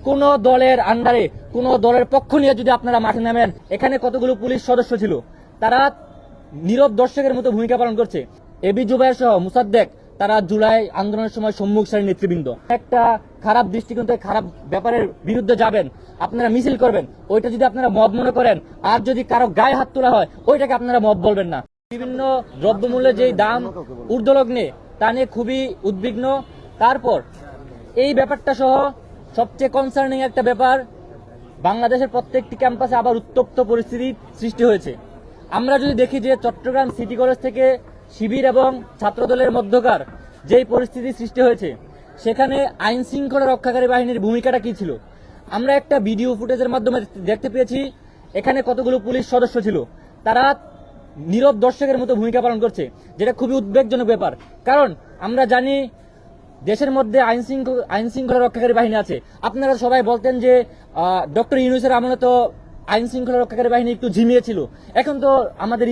কোন দলের আন্ডারে কোন দলের পক্ষ নিয়ে যদি আপনারা মাঠে নামেন, এখানে কতগুলো পুলিশ সদস্য ছিল, তারা নীরব দর্শকের মতো ভূমিকা পালন করছে। এবি জুবায়ের সহ মুসাদ্দেক তারা জুলাই আন্দোলনের সময় সম্মুখ সারির নেতৃবৃন্দ। একটা খারাপ দৃষ্টিকোণ থেকে খারাপ ব্যাপারের বিরুদ্ধে যাবেন, আপনারা মিছিল করবেন, ওইটা যদি আপনারা মব মনে করেন, আর যদি কারো গায়ে হাত তোলা হয় ওইটাকে আপনারা মব বলবেন না। বিভিন্ন দ্রব্যমূল্যের যেই দাম ঊর্ধ্বলগ্নে, তা নিয়ে খুবই উদ্বিগ্ন। তারপর এই ব্যাপারটা সহ সবচেয়ে কনসার্নিং একটা ব্যাপার, বাংলাদেশের প্রত্যেকটি ক্যাম্পাসে আবার উত্তপ্ত পরিস্থিতি সৃষ্টি হয়েছে। আমরা যদি দেখি যে চট্টগ্রাম সিটি কলেজ থেকে শিবির এবং ছাত্রদলের মধ্যকার যেই পরিস্থিতি সৃষ্টি হয়েছে, সেখানে আইন শৃঙ্খলা রক্ষাকারী বাহিনীর ভূমিকাটা কি ছিল, আমরা একটা ভিডিও ফুটেজের মাধ্যমে দেখতে পেয়েছি। এখানে কতগুলো পুলিশ সদস্য ছিল, তারা নীরব দর্শকের মতো ভূমিকা পালন করছে, যেটা খুবই উদ্বেগজনক ব্যাপার। কারণ আমরা জানি দেশের মধ্যে আইন শৃঙ্খলা রক্ষাকারী বাহিনী আছে। আপনারা সবাই বলতেন যে ডক্টর ইউনূসের আমলে তো আইন শৃঙ্খলা রক্ষাকারী বাহিনী একটু ঝিমিয়েছিল। এখন তো আমাদের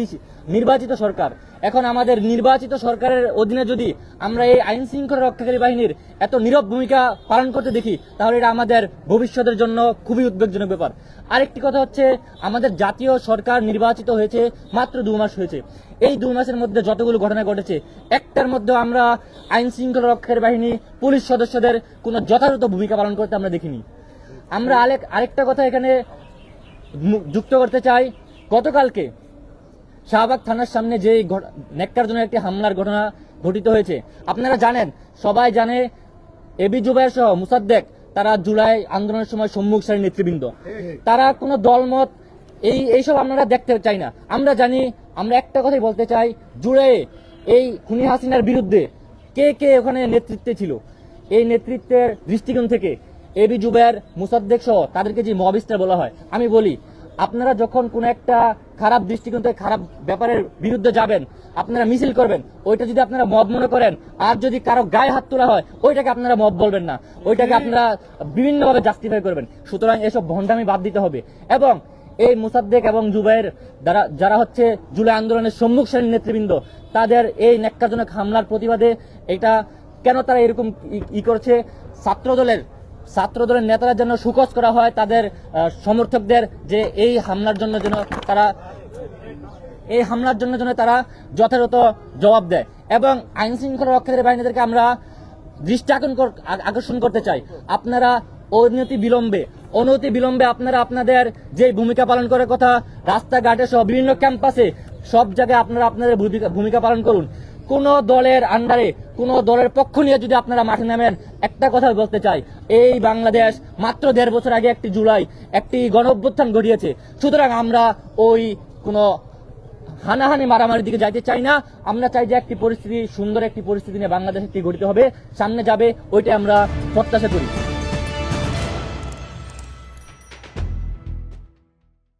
নির্বাচিত সরকার, এখন আমাদের নির্বাচিত সরকারের অধীনে যদি আমরা এই আইন শৃঙ্খলা রক্ষাকারী বাহিনীর এত নীরব ভূমিকা পালন করতে দেখি, তাহলে এটা আমাদের ভবিষ্যতের জন্য খুবই উদ্বেগজনক ব্যাপার। আরেকটি কথা হচ্ছে, আমাদের জাতীয় সরকার নির্বাচিত হয়েছে মাত্র 2 মাস হয়েছে। এই 2 মাসের মধ্যে যতগুলো ঘটনা ঘটেছে, একটার মধ্যে আমরা আইন শৃঙ্খলা রক্ষাকারী বাহিনী পুলিশ সদস্যদের কোনো যথাযথ ভূমিকা পালন করতে আমরা দেখিনি। আমরা আরেকটা কথা এখানে যুক্ত করতে চাই। গতকালকে শাহবাগ থানার সামনে যে ন্যাক্কারজনক একটি হামলার ঘটনা ঘটিত হয়েছে, আপনারা জানেন, সবাই জানে, এবি জুবায়ের সহ মুসাদ্দেক তারা জুলাই আন্দোলনের সময় সম্মুখ সারির নেতৃবৃন্দ। তারা কোনো দলমত এইসব আমরা দেখতে চাই না। আমরা জানি, আমরা একটা কথাই বলতে চাই, জুলাই এই খুনি হাসিনার বিরুদ্ধে কে কে ওখানে নেতৃত্বে ছিল, এই নেতৃত্বের দৃষ্টিকোণ থেকে এবি জুবায়ের, মুসাদ্দেক সহ তাদেরকে যে মবিস্টার বলা হয়, আমি বলি, আপনারা যখন কোন একটা খারাপ দৃষ্টিকোণ থেকে খারাপ ব্যাপারের বিরুদ্ধে যাবেন, আপনারা মিছিল করবেন, ওইটা যদি আপনারা মব মনে করেন, আর যদি কারো গায়ে হাত তোলা হয় ওইটাকে আপনারা মব বলবেন না, ওইটাকে আপনারা বিভিন্নভাবে জাস্টিফাই করবেন। সুতরাং এসব ভণ্ডামি বাদ দিতে হবে। এবং এই মুসাদ্দেক এবং জুবায়ের যারা হচ্ছে জুলাই আন্দোলনের সম্মুখ সারির নেতৃবৃন্দ, তাদের এই ন্যাক্কারজনক হামলার প্রতিবাদে এটা কেন তারা এরকম করছে, ছাত্রদলের নেতারা যেন সুকস করা হয় তাদের সমর্থকদের, যে এই হামলার জন্য যেন তারা যথাযথ জবাব দেয়। এবং আইন শৃঙ্খলা রক্ষাকারী বাহিনীদেরকে আমরা দৃষ্টি আকর্ষণ করতে চাই, আপনারা অনতি বিলম্বে আপনারা আপনাদের যে ভূমিকা পালন করার কথা, রাস্তাঘাটে সহ বিভিন্ন ক্যাম্পাসে সব জায়গায় আপনারা আপনাদের ভূমিকা পালন করুন। কোন দলের আন্ডারে কোন দলের পক্ষ নিয়ে যদি আপনারা মাঠে নামেন, একটা কথা বলতে চাই, এই বাংলাদেশ মাত্র 1.5 বছর আগে একটি জুলাই একটি গণঅভ্যুত্থান ঘটিয়েছে। সুতরাং আমরা ওই কোন হানাহানি মারামারির দিকে যাইতে চাই না। আমরা চাই যে সুন্দর একটি পরিস্থিতি নিয়ে বাংলাদেশ একটি গঠিত হবে, সামনে যাবে, ওইটা আমরা প্রত্যাশা করি।